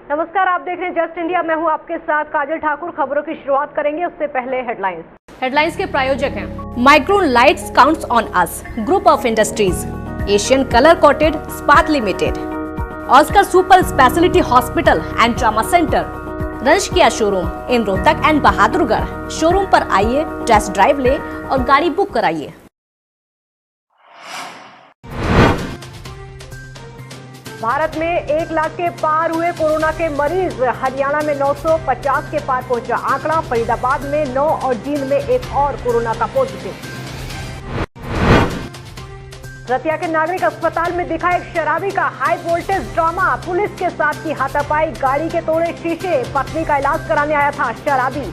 नमस्कार, आप देख रहे हैं जस्ट इंडिया। मैं हूं आपके साथ काजल ठाकुर। खबरों की शुरुआत करेंगे, उससे पहले हेडलाइंस के प्रायोजक हैं Micron lights counts on us, group of industries, Asian colour coated Ispat limited, Oscar super speciality hospital and trauma centre, रंश किया showroom in Rohtak and Bahadurgarh. Showroom पर आइए, टेस्ट ड्राइव ले और गाड़ी बुक कराइए। भारत में 1 लाख के पार हुए कोरोना के मरीज। हरियाणा में 950 के पार पहुंचा आंकड़ा। फरीदाबाद में 9 और जींद में एक और कोरोना का पॉजिटिव। रतिया के नागरिक अस्पताल में दिखा एक शराबी का हाई वोल्टेज ड्रामा। पुलिस के साथ की हाथापाई, गाड़ी के तोड़े शीशे। पत्नी का इलाज कराने आया था शराबी।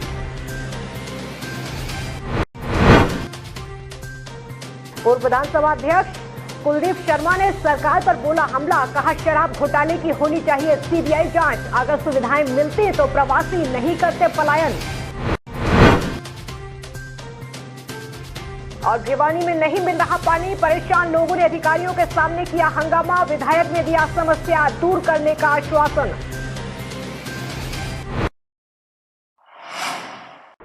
पूर्व विधानसभा अध्यक्ष कुलदीप शर्मा ने सरकार पर बोला हमला। कहा शराब घोटाले की होनी चाहिए सीबीआई जांच। अगर सुविधाएं मिलती तो प्रवासी नहीं करते पलायन। और भिवानी में नहीं मिल रहा पानी। परेशान लोगों ने अधिकारियों के सामने किया हंगामा। विधायक ने दिया समस्या दूर करने का आश्वासन।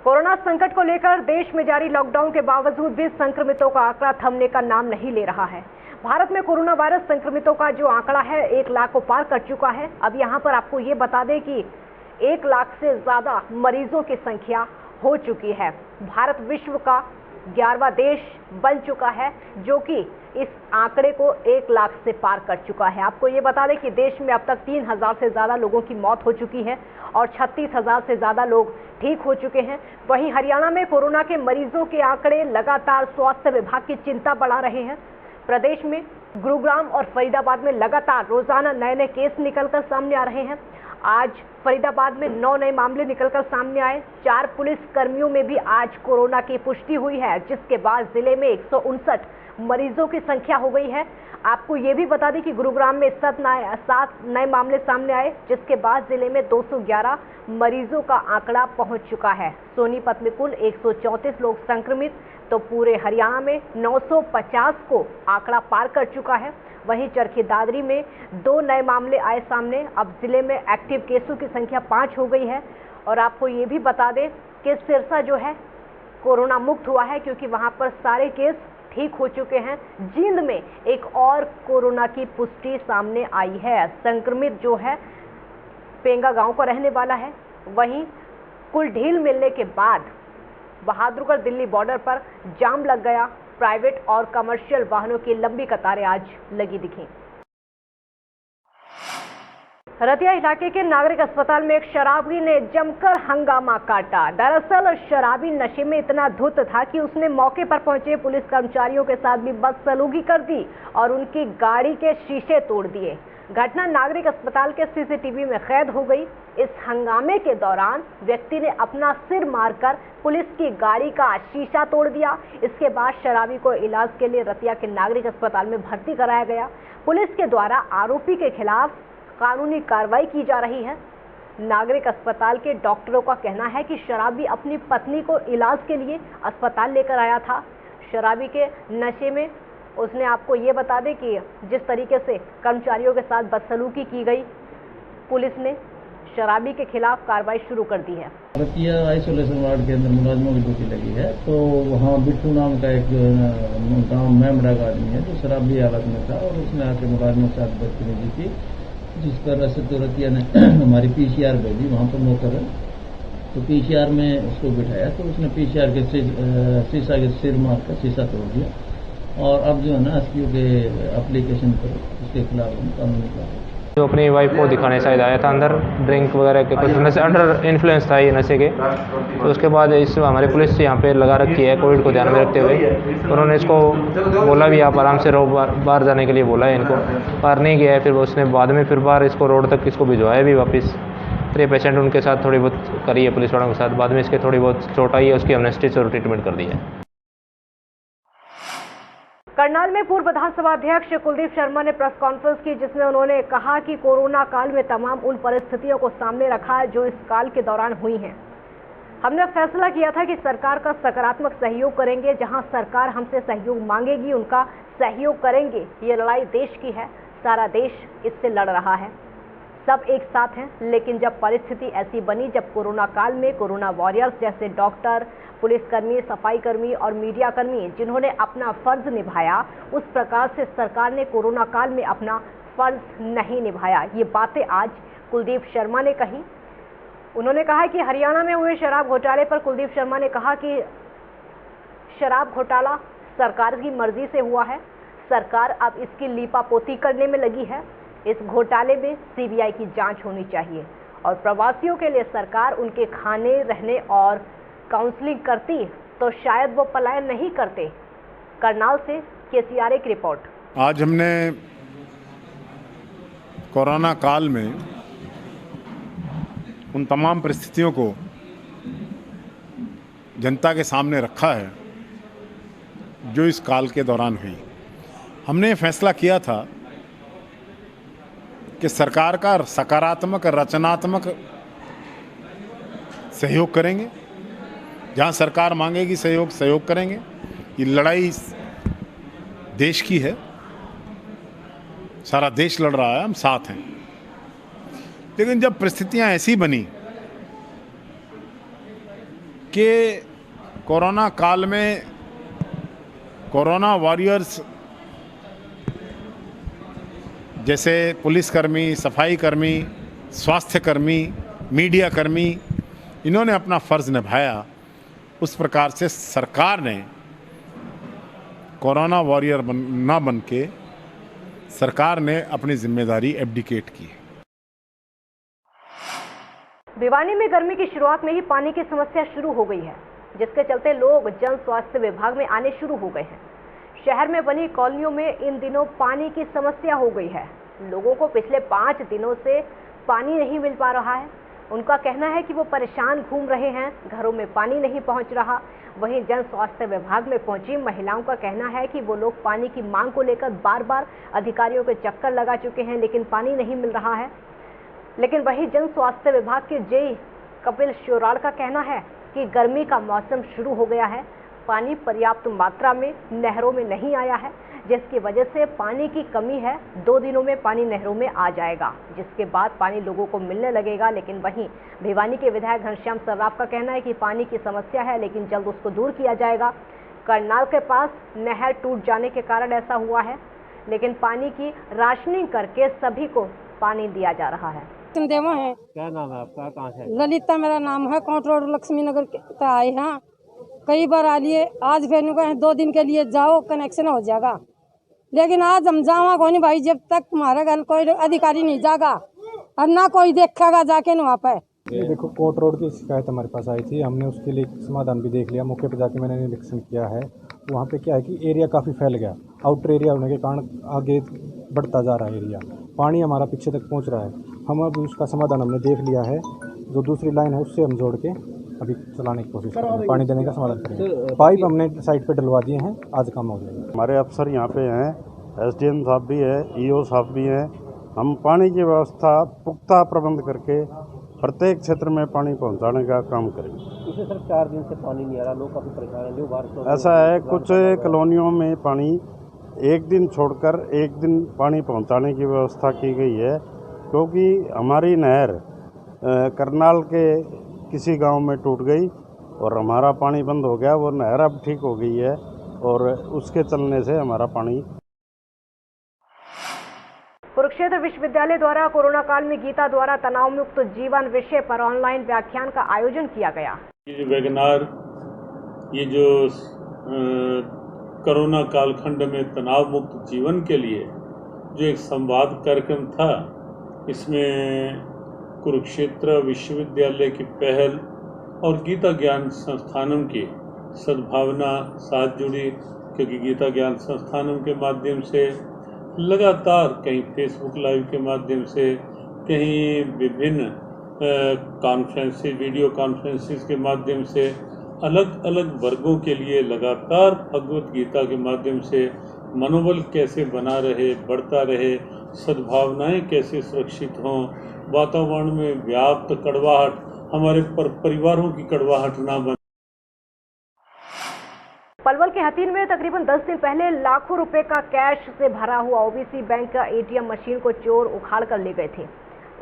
कोरोना संकट को लेकर देश में जारी लॉकडाउन के बावजूद भी संक्रमितों का आंकड़ा थमने का नाम नहीं ले रहा है। भारत में कोरोना वायरस संक्रमितों का जो आंकड़ा है 1 लाख को पार कर चुका है। अब यहां पर आपको ये बता दें कि 1 लाख से ज्यादा मरीजों की संख्या हो चुकी है। भारत विश्व का 11वां देश बन चुका है जो कि इस आंकड़े को 1 लाख से पार कर चुका है। आपको ये बता दें कि देश में अब तक 3000 से ज्यादा लोगों की मौत हो चुकी है और 36,000 से ज्यादा लोग ठीक हो चुके हैं। वहीं हरियाणा में कोरोना के मरीजों के आंकड़े लगातार स्वास्थ्य विभाग की चिंता बढ़ा रहे हैं। प्रदेश में गुरुग्राम और फरीदाबाद में लगातार रोजाना नए केस निकलकर सामने आ रहे हैं। आज फरीदाबाद में 9 नए मामले निकलकर सामने आए। 4 पुलिस कर्मियों में भी आज कोरोना की पुष्टि हुई है, जिसके बाद जिले में 159 मरीजों की संख्या हो गई है। आपको ये भी बता दें कि गुरुग्राम में 7 नए मामले सामने आए, जिसके बाद जिले में 211 मरीजों का आंकड़ा पहुंच चुका है। सोनीपत में कुल 134 लोग संक्रमित, तो पूरे हरियाणा में 950 को आंकड़ा पार कर चुका है। वहीं चरखी दादरी में 2 नए मामले आए सामने। अब जिले में एक्टिव केसों की संख्या 5 हो गई है। और आपको ये भी बता दें कि सिरसा जो है कोरोना मुक्त हुआ है, क्योंकि वहां पर सारे केस ठीक हो चुके हैं। जींद में एक और कोरोना की पुष्टि सामने आई है। संक्रमित जो है पेंगा गांव का रहने वाला है। वहीं कुल ढील मिलने के बाद बहादुरगढ़ दिल्ली बॉर्डर पर जाम लग गया। प्राइवेट और कमर्शियल वाहनों की लंबी कतारें आज लगी दिखी। रतिया इलाके के नागरिक अस्पताल में एक शराबी ने जमकर हंगामा काटा। दरअसल शराबी नशे में इतना धुत था कि उसने मौके पर पहुंचे पुलिस कर्मचारियों के साथ भी बदसलूकी कर दी और उनकी गाड़ी के शीशे तोड़ दिए। घटना नागरिक अस्पताल के सीसीटीवी में कैद हो गई। इस हंगामे के दौरान व्यक्ति ने अपना सिर मारकर पुलिस की गाड़ी का शीशा तोड़ दिया। इसके बाद शराबी को इलाज के लिए रतिया के नागरिक अस्पताल में भर्ती कराया गया। पुलिस के द्वारा आरोपी के खिलाफ कानूनी कार्रवाई की जा रही है। नागरिक अस्पताल के डॉक्टरों का कहना है कि शराबी अपनी पत्नी को इलाज के लिए अस्पताल लेकर आया था। शराबी के नशे में उसने, आपको ये बता दें कि जिस तरीके से कर्मचारियों के साथ बदसलूकी की गई, पुलिस ने शराबी के खिलाफ कार्रवाई शुरू कर दी है। रतिया आइसोलेशन वार्ड के अंदर मुलाजमों की ड्यूटी लगी है, तो वहाँ बिट्टू नाम का एक गाँव मैमरा का आदमी है जो शराबी हालत में था और उसने आके मुलाजमों के साथ बदतमीजी की, जिस पर रतिया ने हमारी पीसीआर भेजी। वहाँ पर नौकर है, तो पीसीआर में उसको बिठाया, तो उसने पीसीआर के शीशा के सिर मार कर शीशा तोड़ दिया। और अब जो है ना एसपीओ के एप्लीकेशन पर उसके खिलाफ कानूनी कार्रवाई। जो अपनी वाइफ को दिखाने शायद आया था अंदर, ड्रिंक वगैरह के कुछ नशे अंडर इन्फ्लुएंस था ये नशे के। तो उसके बाद इस हमारी पुलिस यहाँ पे लगा रखी है कोविड को ध्यान में रखते हुए। उन्होंने इसको बोला भी आप आराम से रहो, बाहर जाने के लिए बोला है इनको, बाहर नहीं गया है। फिर उसने बाद में फिर बाहर इसको रोड तक इसको भिजवाया भी वापस। फिर ये पेशेंट उनके साथ थोड़ी बहुत करी है पुलिस वालों के साथ। बाद में इसके थोड़ी बहुत चोट आई है, उसकी हमने स्टिच और ट्रीटमेंट कर दी है। करनाल में पूर्व विधानसभा अध्यक्ष कुलदीप शर्मा ने प्रेस कॉन्फ्रेंस की, जिसमें उन्होंने कहा कि कोरोना काल में तमाम उन परिस्थितियों को सामने रखा है जो इस काल के दौरान हुई हैं। हमने फैसला किया था कि सरकार का सकारात्मक सहयोग करेंगे। जहां सरकार हमसे सहयोग मांगेगी उनका सहयोग करेंगे। ये लड़ाई देश की है, सारा देश इससे लड़ रहा है। सब एक साथ हैं, लेकिन जब परिस्थिति ऐसी बनी, जब कोरोना काल में कोरोना वॉरियर्स जैसे डॉक्टर, पुलिसकर्मी, सफाई और मीडिया कर्मी जिन्होंने अपना फर्ज निभाया, उस प्रकार से सरकार ने कोरोना काल में अपना फर्ज नहीं निभाया। ये बातें आज कुलदीप शर्मा ने कही। उन्होंने कहा कि हरियाणा में हुए शराब घोटाले पर कुलदीप शर्मा ने कहा कि शराब घोटाला सरकार की मर्जी से हुआ है, सरकार अब इसकी लीपापोती करने में लगी है। इस घोटाले में सीबीआई की जांच होनी चाहिए और प्रवासियों के लिए सरकार उनके खाने, रहने और काउंसलिंग करती तो शायद वो पलायन नहीं करते। करनाल से केसीआरए की रिपोर्ट। आज हमने कोरोना काल में उन तमाम परिस्थितियों को जनता के सामने रखा है जो इस काल के दौरान हुई। हमने फैसला किया था कि सरकार का सकारात्मक, रचनात्मक सहयोग करेंगे। जहां सरकार मांगेगी सहयोग करेंगे। ये लड़ाई देश की है, सारा देश लड़ रहा है, हम साथ हैं। लेकिन जब परिस्थितियां ऐसी बनी कि कोरोना काल में कोरोना वॉरियर्स जैसे पुलिसकर्मी, सफाई कर्मी, स्वास्थ्य कर्मी, मीडिया कर्मी, इन्होंने अपना फर्ज निभाया, उस प्रकार से सरकार ने कोरोना वॉरियर ना बन के सरकार ने अपनी जिम्मेदारी एब्डिकेट की। भिवानी में गर्मी की शुरुआत में ही पानी की समस्या शुरू हो गई है, जिसके चलते लोग जन स्वास्थ्य विभाग में आने शुरू हो गए हैं। शहर में बनी कॉलोनियों में इन दिनों पानी की समस्या हो गई है। लोगों को पिछले 5 दिनों से पानी नहीं मिल पा रहा है। उनका कहना है कि वो परेशान घूम रहे हैं, घरों में पानी नहीं पहुंच रहा। वहीं जन स्वास्थ्य विभाग में पहुंची महिलाओं का कहना है कि वो लोग पानी की मांग को लेकर बार बार अधिकारियों के चक्कर लगा चुके हैं, लेकिन पानी नहीं मिल रहा है। लेकिन वहीं जन स्वास्थ्य विभाग के जेई कपिल श्योराल का कहना है कि गर्मी का मौसम शुरू हो गया है, पानी पर्याप्त मात्रा में नहरों में नहीं आया है, जिसकी वजह से पानी की कमी है। 2 दिनों में पानी नहरों में आ जाएगा, जिसके बाद पानी लोगों को मिलने लगेगा। लेकिन वहीं भिवानी के विधायक घनश्याम सर्राफ का कहना है कि पानी की समस्या है, लेकिन जल्द उसको दूर किया जाएगा। करनाल के पास नहर टूट जाने के कारण ऐसा हुआ है, लेकिन पानी की राशनिंग करके सभी को पानी दिया जा रहा है। देवा है। क्या नाम है आपका? कहाँ से? ललिता मेरा नाम है। काउंट रोड लक्ष्मी नगर से आए हैं। कई बार आ लिए, आज फिर कहे 2 दिन के लिए जाओ, कनेक्शन हो जाएगा। लेकिन आज हम जावा को नहीं भाई, जब तक हमारे घर कोई अधिकारी नहीं जागा और ना कोई देखेगा जाके वहाँ पे। देखो, कोर्ट रोड की शिकायत हमारे पास आई थी, हमने उसके लिए समाधान भी देख लिया। मौके पे जाके मैंने निरीक्षण किया है। वहाँ पे क्या है कि एरिया काफ़ी फैल गया, आउटर एरिया होने के कारण आगे बढ़ता जा रहा है एरिया, पानी हमारा पीछे तक पहुँच रहा है। हम अभी उसका समाधान हमने देख लिया है, जो दूसरी लाइन है उससे हम जोड़ के अभी चलाने की कोशिश करेंगे, पानी देने का समाधान करेंगे। पाइप हमने साइड पे डलवा दिए हैं, आज काम हो जाएगा। हमारे अफसर यहाँ पे हैं, एसडीएम साहब भी है, ईओ साहब भी हैं। हम पानी की व्यवस्था पुख्ता प्रबंध करके प्रत्येक क्षेत्र में पानी पहुँचाने का काम करेंगे। इसे सर 4 दिन से पानी नहीं आ रहा, लोग काफ़ी परेशान हैं। जो बारिश ऐसा है, कुछ कॉलोनियों में पानी एक दिन छोड़कर एक दिन पानी पहुँचाने की व्यवस्था की गई है, क्योंकि हमारी नहर करनाल के किसी गांव में टूट गई और हमारा पानी बंद हो गया। वो नहर अब ठीक हो गई है और उसके चलने से हमारा पानी। कुरुक्षेत्र विश्वविद्यालय द्वारा कोरोना काल में गीता द्वारा तनाव मुक्त जीवन विषय पर ऑनलाइन व्याख्यान का आयोजन किया गया। ये वेबिनार, ये जो कोरोना कालखंड में तनाव मुक्त जीवन के लिए जो एक संवाद कार्यक्रम था, इसमें कुरुक्षेत्र विश्वविद्यालय की पहल और गीता ज्ञान संस्थानम की सद्भावना साथ जुड़ी, क्योंकि गीता ज्ञान संस्थानम के माध्यम से लगातार कहीं फेसबुक लाइव के माध्यम से, कहीं विभिन्न कॉन्फ्रेंसेस, वीडियो कॉन्फ्रेंसेस के माध्यम से अलग अलग वर्गों के लिए लगातार भगवत गीता के माध्यम से मनोबल कैसे बना रहे, बढ़ता रहे, सद्भावनाएं कैसे सुरक्षित हों, वातावरण में व्याप्त कड़वाहट हमारे परिवारों की कड़वाहट ना बने। पलवल के हथीन में तकरीबन 10 दिन पहले लाखों रुपए का कैश से भरा हुआ ओबीसी बैंक का एटीएम मशीन को चोर उखाड़ कर ले गए थे।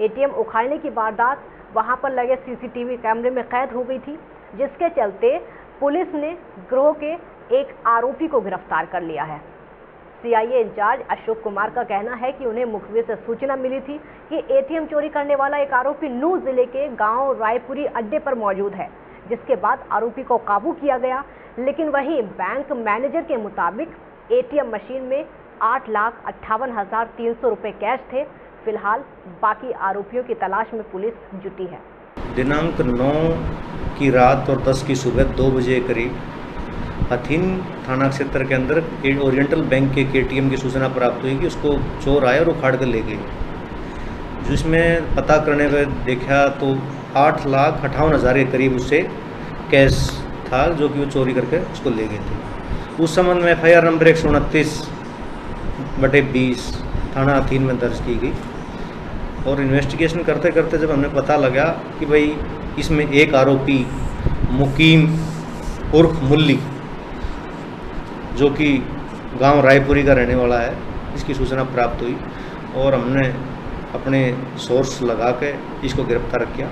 एटीएम उखाड़ने की वारदात वहां पर लगे सीसीटीवी कैमरे में कैद हो गई थी, जिसके चलते पुलिस ने गिरोह के एक आरोपी को गिरफ्तार कर लिया है। सीआईए इंचार्ज अशोक कुमार का कहना है कि उन्हें मुखबिर से सूचना मिली थी कि एटीएम चोरी करने वाला एक आरोपी नूह जिले के गांव रायपुरी अड्डे पर मौजूद है, जिसके बाद आरोपी को काबू किया गया। लेकिन वहीं बैंक मैनेजर के मुताबिक एटीएम मशीन में 8,58,300 रुपए कैश थे। फिलहाल बाकी आरोपियों की तलाश में पुलिस जुटी है। दिनांक 9 की रात और 10 की सुबह 2 बजे करीब हथीन थाना क्षेत्र के अंदर ओरिएंटल बैंक के एटीएम की सूचना प्राप्त हुई कि उसको चोर आए और उखाड़ कर ले गए। जिसमें पता करने पर देखा तो 8,58,000 के करीब उससे कैश था, जो कि वो चोरी करके उसको ले गए थे। उस संबंध में FIR नंबर 129/20 थाना हथीन में दर्ज की गई और इन्वेस्टिगेशन करते करते जब हमें पता लगा कि भाई इसमें एक आरोपी मुकीम उर्फ मुल्ली, जो कि गांव रायपुरी का रहने वाला है, इसकी सूचना प्राप्त हुई और हमने अपने सोर्स लगा के इसको गिरफ्तार किया।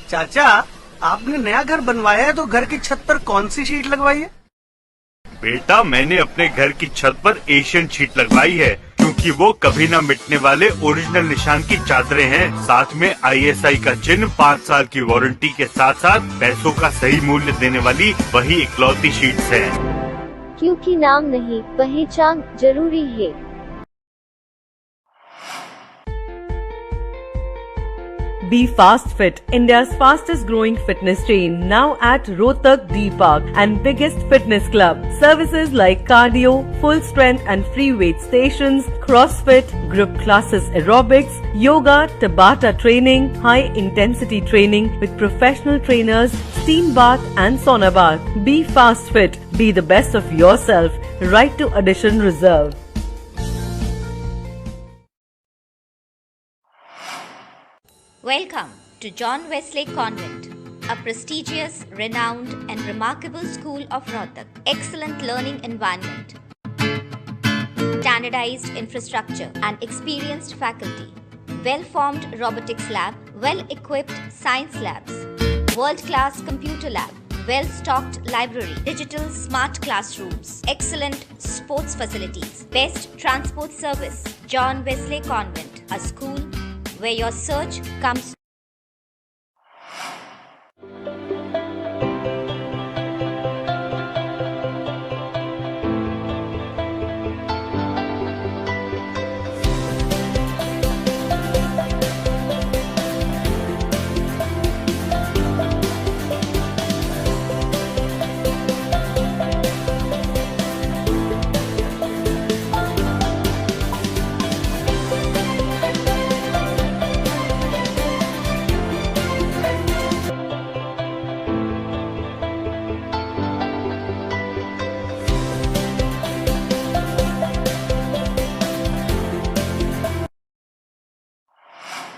चाचा, आपने नया घर बनवाया है तो घर की छत पर कौन सी शीट लगवाई है? बेटा, मैंने अपने घर की छत पर एशियन शीट लगवाई है, क्योंकि वो कभी न मिटने वाले ओरिजिनल निशान की चादरें हैं। साथ में ISI का चिन्ह, 5 साल की वारंटी के साथ साथ पैसों का सही मूल्य देने वाली वही इकलौती शीट्स हैं। क्योंकि नाम नहीं, पहचान जरूरी है। Be Fast Fit, India's fastest growing fitness chain, now at Rohtak D Park and biggest fitness club. Services like cardio, full strength and free weight stations, CrossFit, group classes, aerobics, yoga, Tabata training, high intensity training with professional trainers, steam bath and sauna bath. Be Fast Fit, be the best of yourself. Right to addition reserved. Welcome to John Wesley Convent, a prestigious, renowned and remarkable school of Rohtak. Excellent learning environment, standardized infrastructure and experienced faculty, well-formed robotics lab, well-equipped science labs, world-class computer lab, well-stocked library, digital smart classrooms, excellent sports facilities, best transport service. John Wesley Convent, a school where your search comes.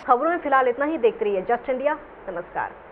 खबरों में फिलहाल इतना ही। देखते रहिए just India. नमस्कार।